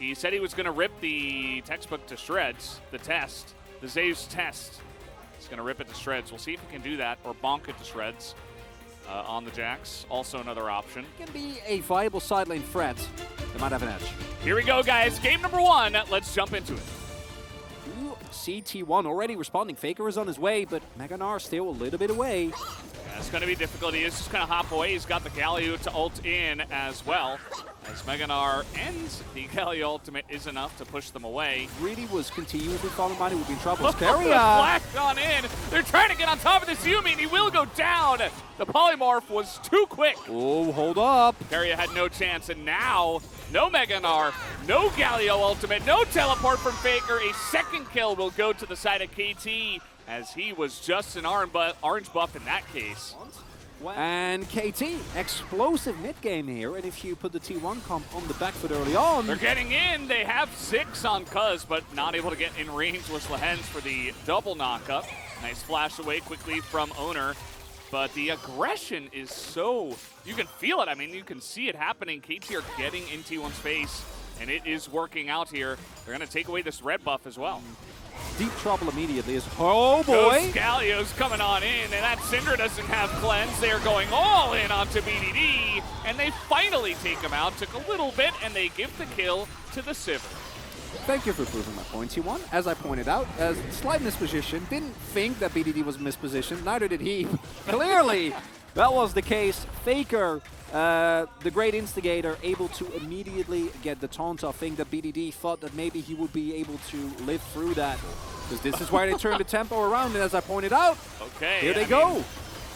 He said he was going to rip the textbook to shreds, the test, the Zeus test. He's going to rip it to shreds. We'll see if he can do that or bonk it to shreds on the Jax. Also another option. Can be a viable side lane threat. They might have an edge. Here we go, guys. Game number 1. Let's jump into it. You see T1 already responding. Faker is on his way, but Meganar still a little bit away. Yeah, it's going to be difficult. He is just going to hop away. He's got the Galio to ult in as well. As Meganar ends, the Galio ultimate is enough to push them away. Really was continuously following Mighty would be in trouble. Flash on in. They're trying to get on top of this Yumi, and he will go down. The polymorph was too quick. Oh, hold up. Keria had no chance, and now no Meganar, no Galio ultimate, no teleport from Faker. A second kill will go to the side of KT, as he was just an orange buff in that case. And KT, explosive mid game here, and if you put the T1 comp on the back foot early on. They're getting in. They have 6 on Cuz, but not able to get in range with Lehens for the double knockup. Nice flash away quickly from Owner. But the aggression is so, you can feel it. I mean, you can see it happening. KT are getting in T1's face, and it is working out here. They're going to take away this red buff as well. Deep trouble immediately is, oh boy. Those Galio's coming on in, and that Syndra doesn't have cleanse. They are going all in onto BDD, and they finally take him out. Took a little bit, and they give the kill to the Sivir. Thank you for proving my point, T1. As I pointed out, as slight misposition. Didn't think that BDD was mispositioned, neither did he. Clearly, that was the case. Faker, the great instigator, able to immediately get the taunt off. Think that BDD thought that maybe he would be able to live through that. Because this is why they turned the tempo around, and as I pointed out, here they go.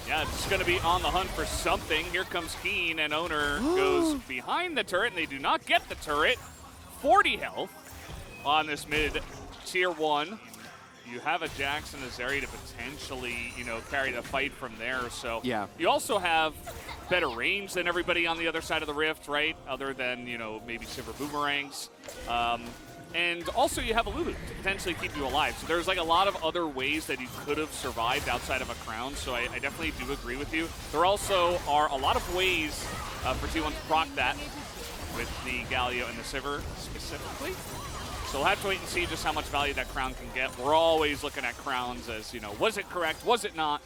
Yeah, it's going to be on the hunt for something. Here comes Keen, and Owner goes behind the turret, and they do not get the turret. 40 health on this mid tier 1. You have a Jax and a Zeri to potentially, carry the fight from there. So yeah. You also have better range than everybody on the other side of the rift, right? Other than, maybe Sivir boomerangs. And also you have a Lulu to potentially keep you alive. So there's like a lot of other ways that you could have survived outside of a crown. So I definitely do agree with you. There also are a lot of ways for T1 to proc that with the Galio and the Sivir specifically. So we'll have to wait and see just how much value that crown can get. We're always looking at crowns as, was it correct? Was it not?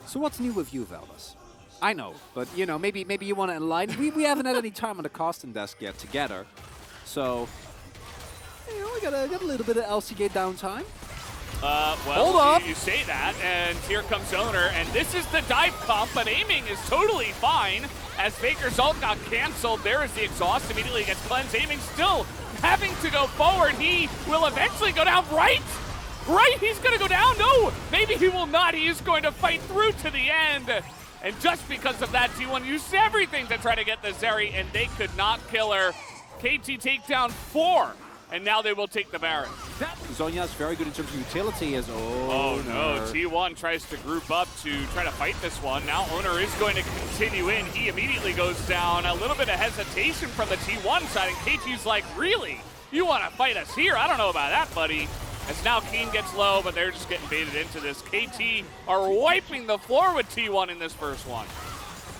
So what's new with you, Veldas? I know, but maybe you want to enlighten. We haven't had any time on the casting desk yet together. So, we got a little bit of LCK downtime. Well, hold up. You say that, and here comes Owner, and this is the dive comp, but aiming is totally fine. As Faker's ult got canceled, there is the exhaust, immediately gets cleansed. Aiming still having to go forward. He will eventually go down, right? He's going to go down? No, maybe he will not. He is going to fight through to the end. And just because of that, T1 used everything to try to get the Zeri, and they could not kill her. KT take down 4. And now they will take the Baron. Zhonya's is very good in terms of utility as Oh no, T1 tries to group up to try to fight this one. Now Owner is going to continue in. He immediately goes down. A little bit of hesitation from the T1 side, and KT's like, really? You want to fight us here? I don't know about that, buddy. As now Keen gets low, but they're just getting baited into this. KT are wiping the floor with T1 in this first one.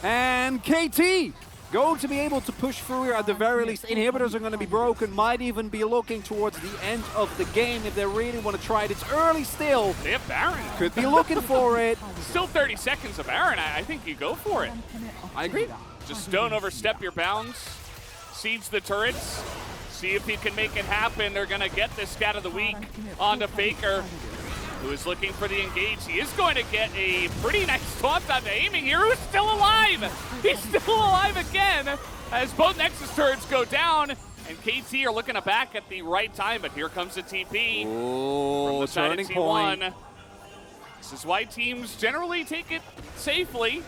And KT going to be able to push through here at the very least. Inhibitors are going to be broken. Might even be looking towards the end of the game if they really want to try it. It's early still. They have Baron. Could be looking for it. Still 30 seconds of Baron. I think you go for it. I agree. Just don't overstep your bounds. Siege the turrets. See if he can make it happen. They're going to get this scat of the week onto Faker, who is looking for the engage. He is going to get a pretty nice taunt on the aiming here. Who's still alive? He's still alive again as both Nexus turrets go down. And KT are looking back at the right time, but here comes the TP from the side of T1. This is why teams generally take it safely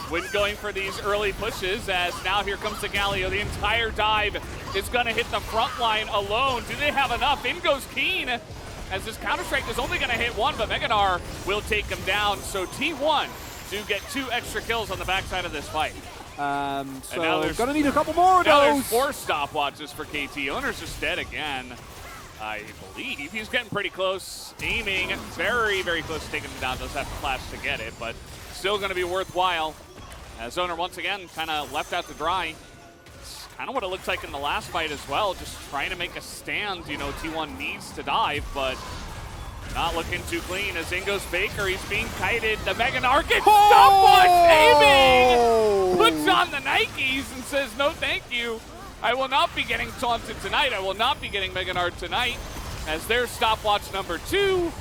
when going for these early pushes, as now here comes the Galio. The entire dive is going to hit the front line alone. Do they have enough? In goes Keen, as this Counter-Strike is only going to hit 1, but Meganar will take him down. So T1 do get 2 extra kills on the backside of this fight. So gonna need a couple more of now those. There's 4 stopwatches for KT. Owner's just dead again, I believe. He's getting pretty close. Aiming very, very close to taking him down. Does have to flash to get it, but still going to be worthwhile. As Owner once again kind of left out to dry. kind of what it looked like in the last fight as well, just trying to make a stand. You know, T1 needs to dive, but not looking too clean as in goes Faker. He's being kited. The Mega Narc stopwatch aiming! Puts on the Nikes and says, no thank you. I will not be getting taunted tonight. I will not be getting Mega Narc tonight. As their stopwatch number 2.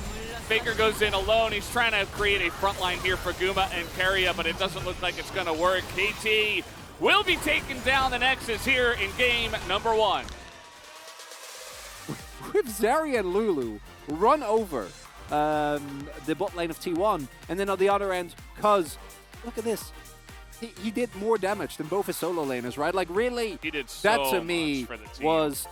Faker goes in alone. He's trying to create a front line here for Guma and Keria, but it doesn't look like it's going to work. KT will be taking down the Nexus here in game number 1. With Zeri and Lulu run over the bot lane of T1, and then on the other end, Cuz, look at this. He did more damage than both his solo laners, right? Like, really, he did so that to me much for the team. Was...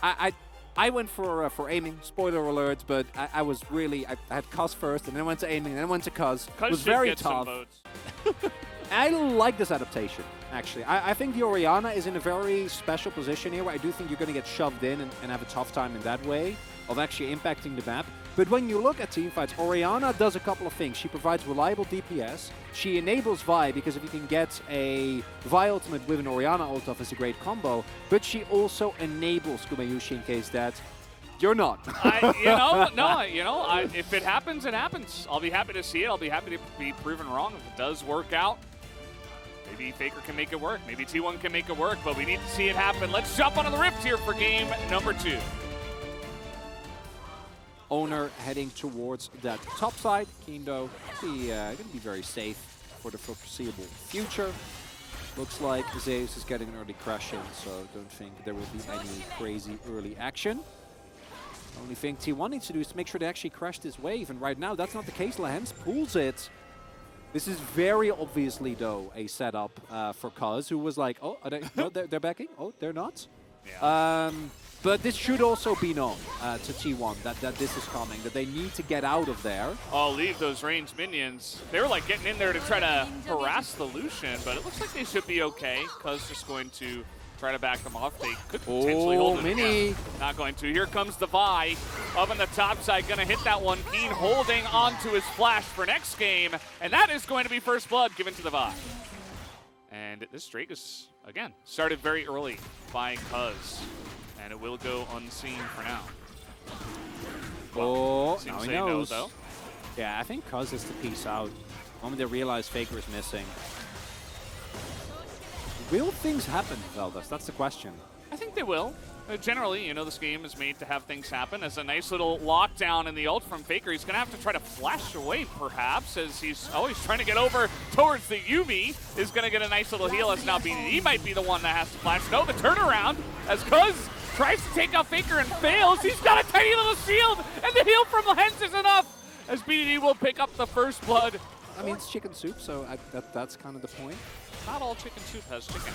I went for aiming, spoiler alert, but I was really... I had Cuz first, and then I went to aiming, and then I went to Cuz. It was very tough. I like this adaptation, actually. I think the Orianna is in a very special position here, where I do think you're going to get shoved in and have a tough time in that way of actually impacting the map. But when you look at teamfights, Orianna does a couple of things. She provides reliable DPS. She enables Vi, because if you can get a Vi ultimate with an Orianna ult off, it's a great combo. But she also enables Gumayushi in case that you're not. If it happens, it happens. I'll be happy to see it. I'll be happy to be proven wrong if it does work out. Maybe Faker can make it work. Maybe T1 can make it work, but we need to see it happen. Let's jump onto the Rift here for game number 2. Owner heading towards that top side. Kindo going to be very safe for the foreseeable future. Looks like Zeus is getting an early crash in, so don't think there will be any crazy early action. The only thing T1 needs to do is to make sure they actually crash this wave, and right now that's not the case. Lehens pulls it. This is very obviously, though, a setup for Cuz, who was like, oh, no, they're backing? Oh, they're not? Yeah. But this should also be known to T1 that this is coming, that they need to get out of there. Oh, leave those ranged minions. They were like getting in there to try to harass the Lucian, but it looks like they should be okay. Cuz just going to try to back them off. They could potentially hold it. Mini. Not going to. Here comes the Vi up on the top side. Going to hit that one. Keen holding onto his flash for next game. And that is going to be first blood given to the Vi. And this Drake is, again, started very early by Cuz. And it will go unseen for now. Well, now he knows. No, though. Yeah, I think Cuz is the piece out. The moment they realize Faker is missing. Will things happen, Veldas? That's the question. I think they will. Generally, you know, this game is made to have things happen. As a nice little lockdown in the ult from Faker, he's going to have to try to flash away, perhaps, as he's always trying to get over towards the Yuumi. Is going to get a nice little heal as now BDD might be the one that has to flash. No, the turnaround as Cuz tries to take out Faker and fails. He's got a tiny little shield, and the heal from Lehens is enough, as BDD will pick up the first blood. I mean, it's chicken soup, so that's kind of the point. Not all chicken soup has chicken.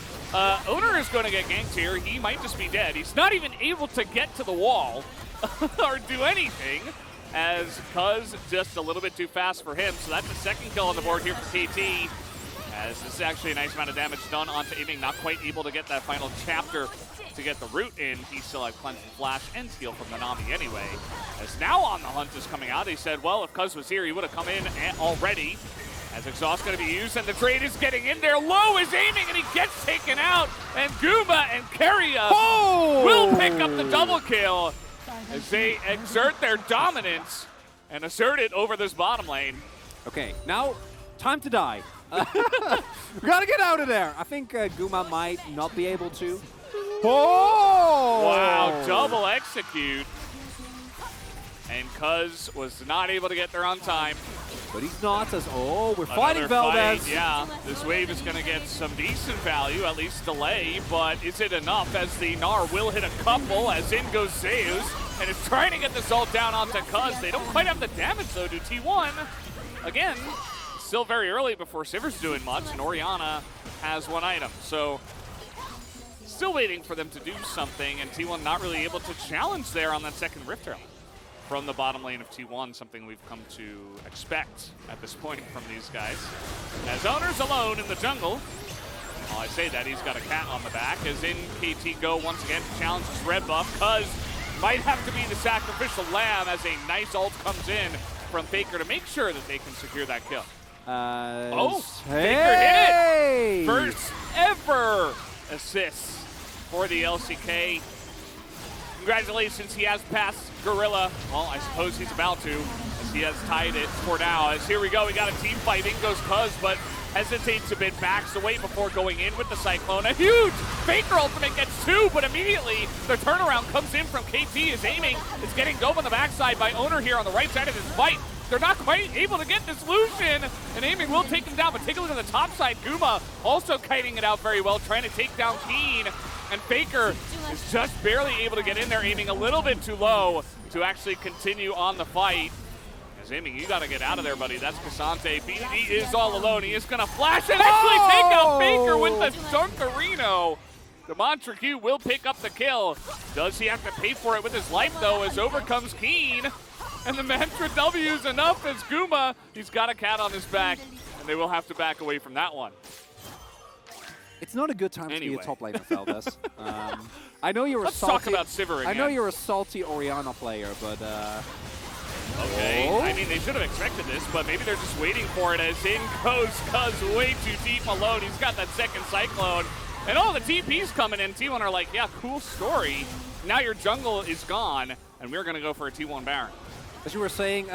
Owner is going to get ganked here. He might just be dead. He's not even able to get to the wall or do anything, as Cuz just a little bit too fast for him. So that's the second kill on the board here for KT, as this is actually a nice amount of damage done onto aiming. Not quite able to get that final chapter to get the root in. He still had Cleanse and Flash and Steal from the Nami anyway. As now On the Hunt is coming out. He said, well, if Cuz was here, he would have come in already. As Exhaust going to be used, and the trade is getting in there. Low is aiming, and he gets taken out. And Guma and Keria will pick up the double kill as they exert their dominance and assert it over this bottom lane. Okay, now time to die. We gotta get out of there. I think Guma might not be able to. Oh! Wow, double execute. And Cuz was not able to get there on time. But he's not, as, oh, we're fighting Valdez. Yeah, this wave is going to get some decent value, at least delay, but is it enough as the Gnar will hit a couple, as in goes Zeus, and is trying to get this ult down onto Cuz. They don't quite have the damage, though, to T1. Again, still very early before Sivir's doing much, and Orianna has one item, so still waiting for them to do something, and T1 not really able to challenge there on that second Rift early. From the bottom lane of T1, something we've come to expect at this point from these guys. As Owner's alone in the jungle. While I say that, he's got a cat on the back. As in KT go once again to challenge his red buff. Cuz might have to be the sacrificial lamb as a nice ult comes in from Faker to make sure that they can secure that kill. Faker hit it! First ever assist for the LCK. Congratulations, he has passed Gorilla. Well, I suppose he's about to, as he has tied it for now. As here we go, we got a team fight. In goes Cuz, but hesitates a bit, backs away before going in with the Cyclone. A huge Faker ultimate gets 2, but immediately the turnaround comes in from KT. His aiming is getting dove on the backside by Owner here on the right side of this fight. They're not quite able to get this Lucian, and aiming will take him down, but take a look at the top side. Guma also kiting it out very well, trying to take down Keen, and Faker is just barely able to get in there, aiming a little bit too low to actually continue on the fight. As aiming, you gotta get out of there, buddy. That's Cassante. BDD is all alone. He is gonna flash and actually take out Faker with the Dunkarino. The Montreux will pick up the kill. Does he have to pay for it with his life, though, as overcomes Keen? And the Mantra W is enough as Guma, he's got a cat on his back, and they will have to back away from that one. It's not a good time to be a top laner, Feldes. I know you're a Let's salty, talk about Sivir again. I know you're a salty Orianna player, but okay, I mean, they should have expected this, but maybe they're just waiting for it as in goes Cuz way too deep alone. He's got that second Cyclone, and all the TPs coming in. T1 are like, yeah, cool story. Now your jungle is gone, and we're gonna go for a T1 Baron. As you were saying,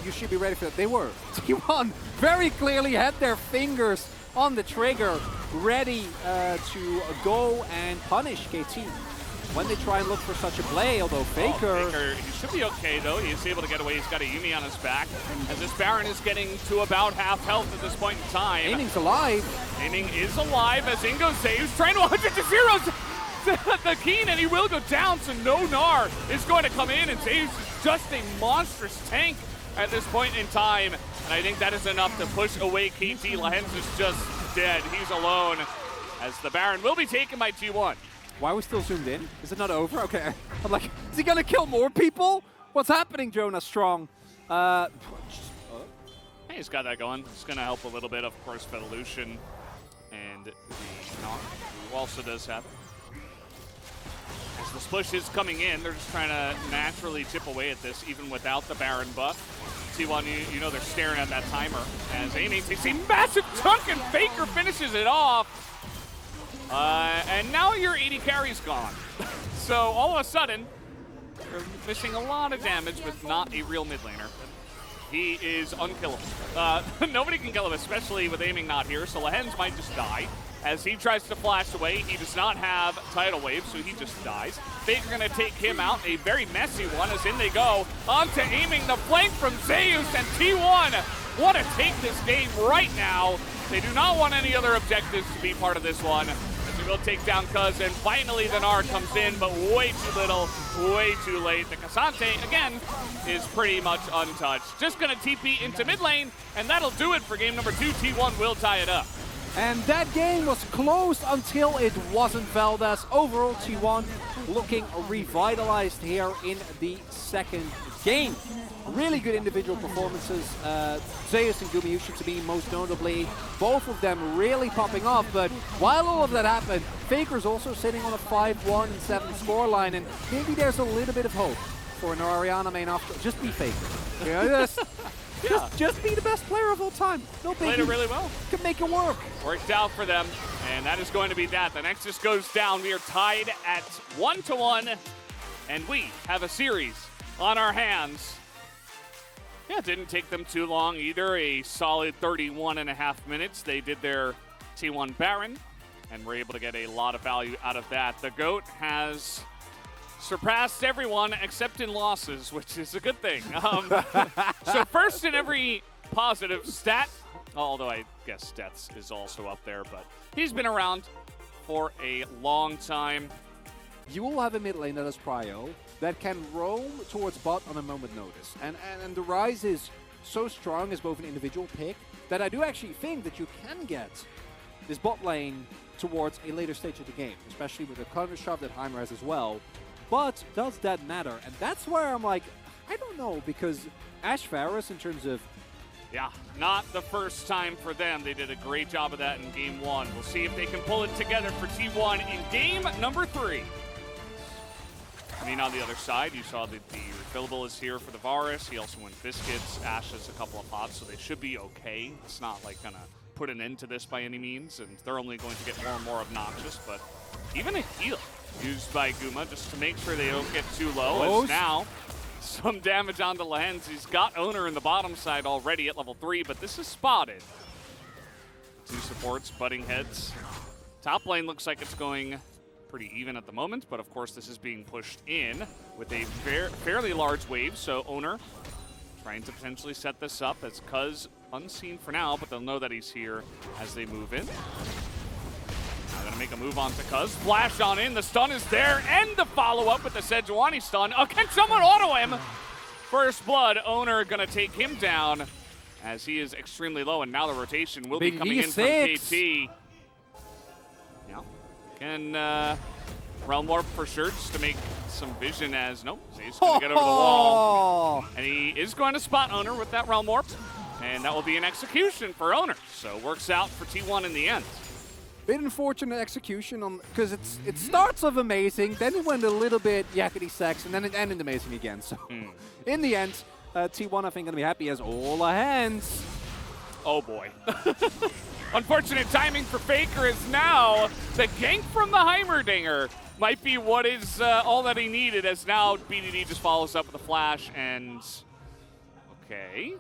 you should be ready for that. They were. T1 very clearly had their fingers on the trigger, ready to go and punish KT when they try and look for such a play, although Faker... Faker, he should be okay, though. He is able to get away. He's got a Yuumi on his back, as this Baron is getting to about half health at this point in time. Aiming's alive. Aiming is alive, as Ingo saves, trying to 100-0 the Keen, and he will go down, so no Gnar is going to come in, and Zeus is just a monstrous tank at this point in time, and I think that is enough to push away KT. Lahens is just dead. He's alone, as the Baron will be taken by T1. Why are we still zoomed in? Is it not over? Okay. I'm like, is he going to kill more people? What's happening, Jonas Strong? He's got that going. It's going to help a little bit, of course, for the Lucian, and the Gnar, who also does have it. As the push is coming in, they're just trying to naturally chip away at this, even without the Baron buff. T1, you know they're staring at that timer. As aiming takes a massive chunk, and Faker finishes it off. And now your 80 carry's gone. So all of a sudden, they're missing a lot of damage with not a real mid laner. He is unkillable. Nobody can kill him, especially with aiming not here, so Lahens might just die. As he tries to flash away, he does not have Tidal Wave, so he just dies. Faker gonna take him out, a very messy one, as in they go. Onto aiming the flank from Zeus, and T1 want to take this game right now. They do not want any other objectives to be part of this one. As he will take down Cuz, and finally the Gnar comes in, but way too little, way too late. The Cassante, again, is pretty much untouched. Just gonna TP into mid lane, and that'll do it for game number 2. T1 will tie it up. And that game was close until it wasn't, Feldes. Overall, T1 looking revitalized here in the second game. Really good individual performances. Zeus and Gumayushi to be most notably, both of them really popping off. But while all of that happened, Faker's also sitting on a 5-1 and 7 scoreline, and maybe there's a little bit of hope for an Orianna main after. Just be Faker. You know, just be the best player of all time. No big. Played it really well. Could make it work. Worked out for them, and that is going to be that. The Nexus goes down. We are tied at 1-1, and we have a series on our hands. Yeah, it didn't take them too long either. A solid 31.5 minutes. They did their T1 Baron, and were able to get a lot of value out of that. The GOAT has surpassed everyone except in losses, which is a good thing. So first in every positive stat, although I guess stats is also up there, but he's been around for a long time. You will have a mid lane that is Prio that can roam towards bot on a moment notice. And the Rise is so strong as both an individual pick that I do actually think that you can get this bot lane towards a later stage of the game, especially with the counter shove that Heimer has as well. But does that matter? And that's where I'm like, I don't know, because Ash Varus in terms of... Yeah, not the first time for them. They did a great job of that in game 1. We'll see if they can pull it together for T1 in game number 3. I mean, on the other side, you saw that the refillable is here for the Varus. He also went Biscuits. Ash has a couple of pots, so they should be okay. It's not like gonna put an end to this by any means, and they're only going to get more and more obnoxious, but even a heal used by Guma just to make sure they don't get too low, as now some damage onto Lehens. He's got Owner in the bottom side already at level 3, but this is spotted. 2 supports butting heads. Top lane looks like it's going pretty even at the moment, but of course this is being pushed in with a fairly large wave, so Owner trying to potentially set this up as Cuz unseen for now, but they'll know that he's here as they move in. Now gonna make a move on to Cuz. Flash on in, the stun is there, and the follow-up with the Sejuani stun. Oh, can someone auto him? First blood, Owner gonna take him down as he is extremely low, and now the rotation will be coming in from KT. Yeah, can Realm Warp for sure, just to make some vision as, nope, he's gonna get over the wall. And he is going to spot Owner with that Realm Warp, and that will be an execution for Owner. So works out for T1 in the end. Bit unfortunate execution on, because it starts off amazing, then it went a little bit yakety sax, and then it ended amazing again. So in the end, T1 I think gonna be happy as all the hands. Oh boy. Unfortunate timing for Faker is now the gank from the Heimerdinger might be what is all that he needed, as now BDD just follows up with a flash and okay.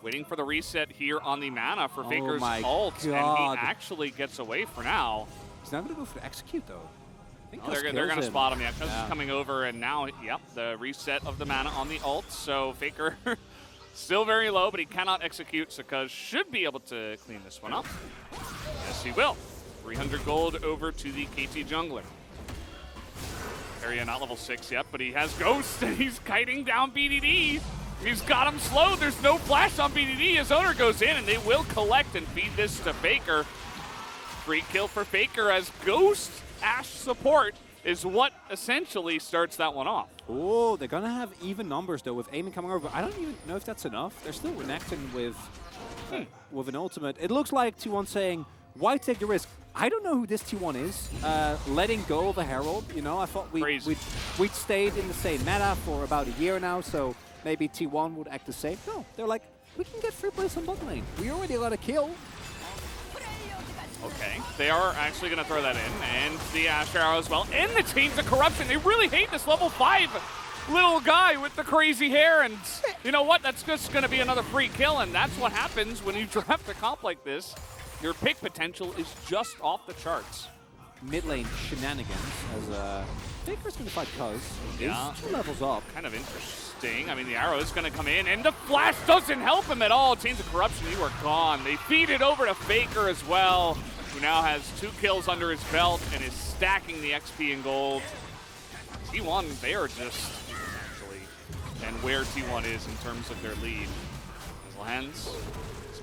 Waiting for the reset here on the mana for Faker's ult, and he actually gets away for now. He's not going to go for the execute, though. They're going to spot him, yeah. Cuz is coming over, and now, yep, the reset of the mana on the ult. So Faker still very low, but he cannot execute, so Cuz should be able to clean this one up. Yes, he will. 300 gold over to the KT jungler. Area not level 6 yet, but he has Ghost, and he's kiting down BDD. He's got him slow. There's no flash on BDD. His Owner goes in, and they will collect and feed this to Faker. Free kill for Faker as Ghost Ashe support is what essentially starts that one off. Oh, they're going to have even numbers, though, with Aiming coming over. But I don't even know if that's enough. They're still connecting with an ultimate. It looks like T1 saying, why take the risk? I don't know who this T1 is. Letting go of a Herald, you know, I thought we'd stayed in the same meta for about a year now, so maybe T1 would act the same. No, they're like, we can get free plays on bot lane. We already let a kill. Okay, they are actually going to throw that in, and the Ashe Arrow as well. And the Chains of Corruption. They really hate this level 5 little guy with the crazy hair, and you know what? That's just going to be another free kill, and that's what happens when you draft a comp like this. Your pick potential is just off the charts. Mid lane shenanigans as Faker's going to fight Cuz. Yeah. He's 2 levels up. Kind of interesting. I mean, the arrow is going to come in, and the flash doesn't help him at all. Chains of Corruption, you are gone. They feed it over to Faker as well, who now has 2 kills under his belt and is stacking the XP and gold. T1, they are just actually, and where T1 is in terms of their lead. Lehens.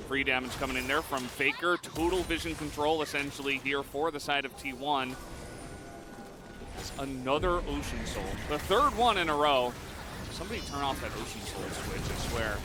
Free damage coming in there from Faker. Total vision control essentially here for the side of T1. It's another Ocean Soul. The 3rd one in a row. Somebody turn off that Ocean Soul switch, I swear.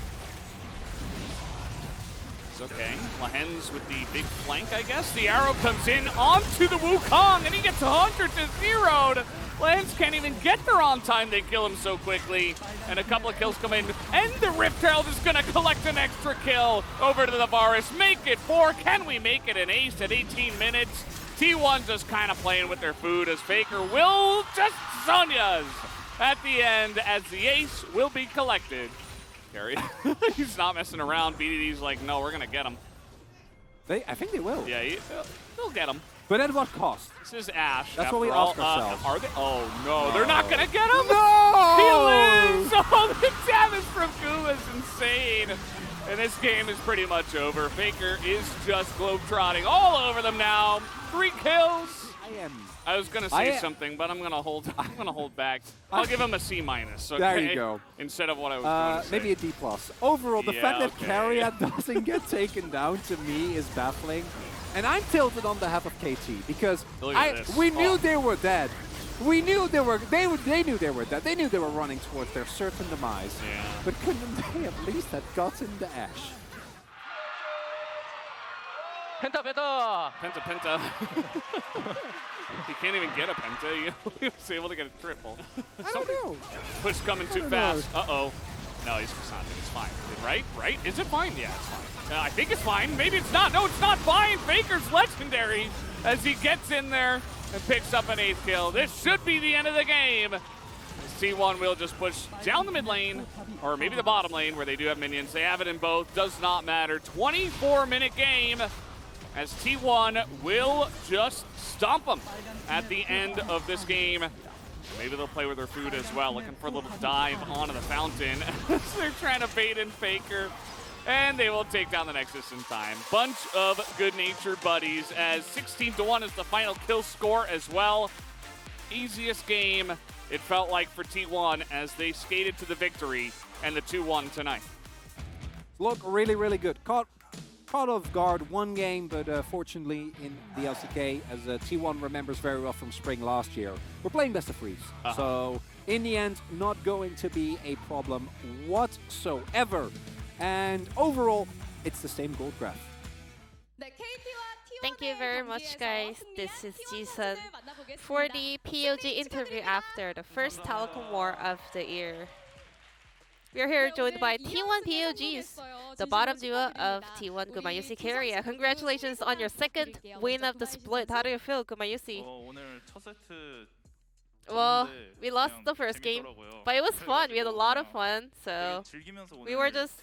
It's okay. Lehens with the big flank, I guess. The arrow comes in onto the Wukong, and he gets 100 to 0'd. Lehens can't even get there on time. They kill him so quickly. And a couple of kills come in. And the Rift Herald is going to collect an extra kill over to the Varus. Make it 4. Can we make it an ace at 18 minutes? T1 just kind of playing with their food as Faker will just Sonya's at the end as the ace will be collected. Gary, he's not messing around. BDD's like, no, we're going to get him. I think they will. Yeah, they'll get him. But at what cost? This is Ashe. That's what we ask ourselves. Are they? Oh, no. They're not going to get him? No! He lives! Oh, the damage from Guma is insane. And this game is pretty much over. Faker is just globetrotting all over them now. 3 kills. I was gonna say something, but I'm gonna hold back. I'll give him a C-. Okay? There you go. Instead of what I was going to say. Maybe a D+. Overall, the fact that Carrier doesn't get taken down to me is baffling. And I'm tilted on behalf of KT because we knew they were dead. We knew they knew they were dead. They knew they were running towards their certain demise. Yeah. But couldn't they at least have gotten the Ashe? Penta. He can't even get a Penta. He was able to get a triple. I don't know. Push coming too fast. Uh-oh. No, he's not. It's fine. Right? Is it fine? Yeah, it's fine. I think it's fine. Maybe it's not. No, it's not fine. Faker's legendary as he gets in there and picks up an 8th kill. This should be the end of the game. T1 will just push down the mid lane, or maybe the bottom lane where they do have minions. They have it in both. Does not matter. 24-minute game as T1 will just stomp them at the end of this game. Maybe they'll play with their food as well, looking for a little dive onto the fountain. They're trying to bait in Faker, and they will take down the Nexus in time. Bunch of good-natured buddies as 16-1 is the final kill score as well. Easiest game it felt like for T1 as they skated to the victory and the 2-1 tonight. Look really, really good. Caught off guard one game, but fortunately in the LCK, as T1 remembers very well from spring last year, we're playing best of threes. So in the end, not going to be a problem whatsoever. And overall, it's the same gold graph. Thank you very much, guys. This is Jisun for the POG interview after the first Telecom War of the year. We are here joined by T1 POGs, the bottom duo of T1 Gumayusi Korea. Congratulations on your second win of the split. How do you feel, Gumayusi? Well, we lost the first game, but it was fun. We had a lot of fun, so we were just,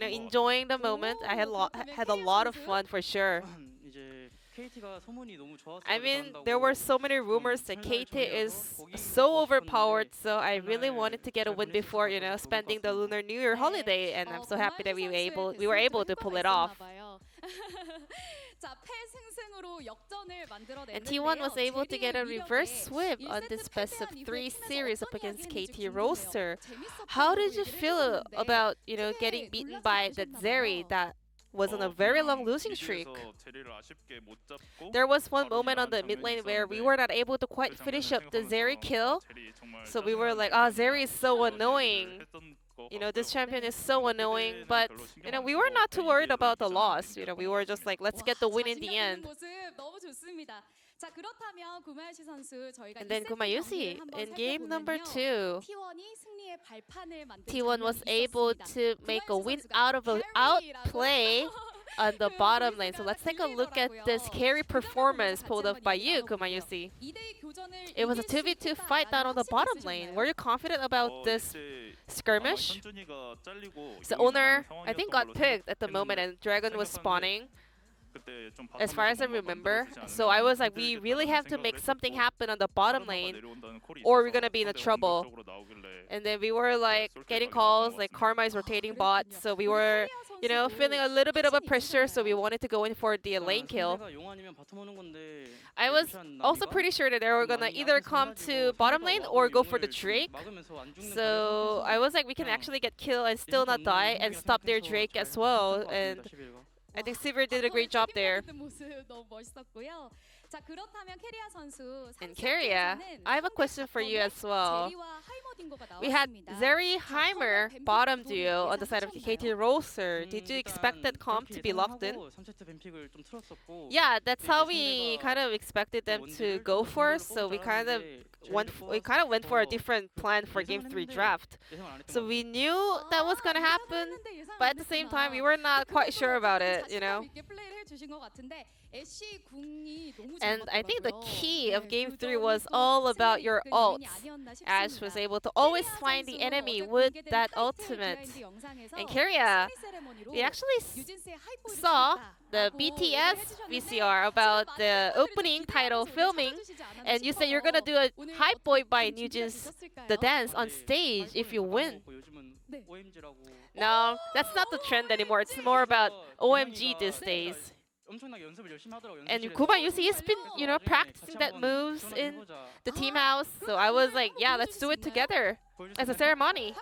enjoying the moment. I had a lot of fun for sure. I mean, there were so many rumors that KT is so overpowered, so I really wanted to get a win before, spending the Lunar New Year holiday, and I'm so happy that we were able to pull it off. And T1 was able to get a reverse sweep on this best of 3 series up against KT Roaster. How did you feel about, getting beaten by that Zeri that was on a very long losing streak? There was one moment on the mid lane where we were not able to quite finish up the Zeri kill. So we were like, Zeri is so annoying. This champion is so annoying. But, we were not too worried about the loss. We were just like, let's get the win in the end. And then Gumayusi, in game number 2, T1 was able to make a win out of an outplay on the bottom lane. So let's take a look at this carry performance pulled off by you, Gumayusi. It was a 2v2 fight down on the bottom lane. Were you confident about this skirmish? The owner, I think, got picked at the moment and Dragon was spawning, as far as I remember. So I was like, we really have to make something happen on the bottom lane or we're gonna be in a trouble. And then we were like getting calls like Karma is rotating bot, so we were feeling a little bit of a pressure, so we wanted to go in for the lane kill. I was also pretty sure that they were gonna either come to bottom lane or go for the Drake. So I was like, we can actually get killed and still not die and stop their Drake as well. And I think Sivir did a great job there. And Keria, I have a question for you as well. We had Zeri Heimer bottom duo on the side of KT Roaster. Did you expect that comp to be locked in? Yeah, that's how we kind of expected them to go for. So we kind of went for a different plan for Game 3 draft. So we knew that was gonna happen, but at the same time we were not quite sure about it, And I think the key of Game 3 was all about your ults. Ash was able to always find the enemy with that ultimate. And Keria, we actually saw the BTS VCR about the opening title filming, and you said you're gonna do a Hype Boy by Nugent's The Dance on stage if you win. No, that's not the trend anymore. It's more about OMG these days. And Gumayusi has been, practicing that moves in the team house. So I was like, yeah, let's do it together as a ceremony.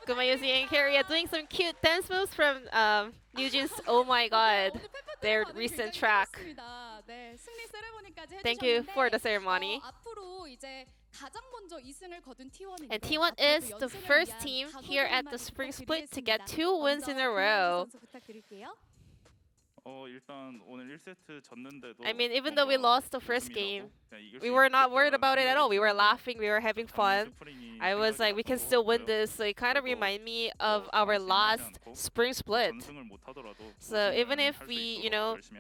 Gumayusi and Keria doing some cute dance moves from Nugent's Oh My God, their recent track. Thank you for the ceremony. And T1 is the first team here at the Spring Split to get 2 wins in a row. I mean, even though we lost the first game, we were not worried about it at all. We were laughing, we were having fun. I was like, we can still win this. So it kind of reminded me of our last spring split. So even if we,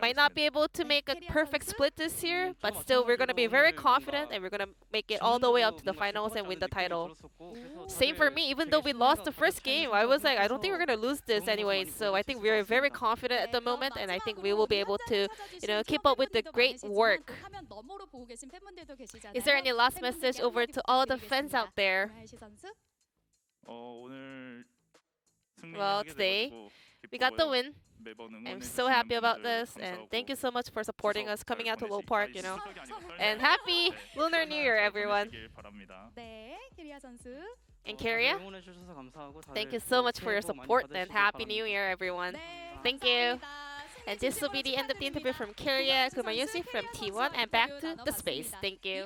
might not be able to make a perfect split this year, but still we're going to be very confident and we're going to make it all the way up to the finals and win the title. Same for me, even though we lost the first game, I was like, I don't think we're going to lose this anyway. So I think we're very confident at the moment, and I think we will be able to, keep up with the great work. Is there any last message over to all the fans out there? Well, today we got the win. I'm so happy about this, and thank you so much for supporting us, coming out to Low Park, And happy Lunar New Year, everyone. And Keria, thank you so much for your support, and happy New Year, everyone. Thank you. And this will be the end of the interview from Keria Kumayusi from T1, and back to the space. Thank you.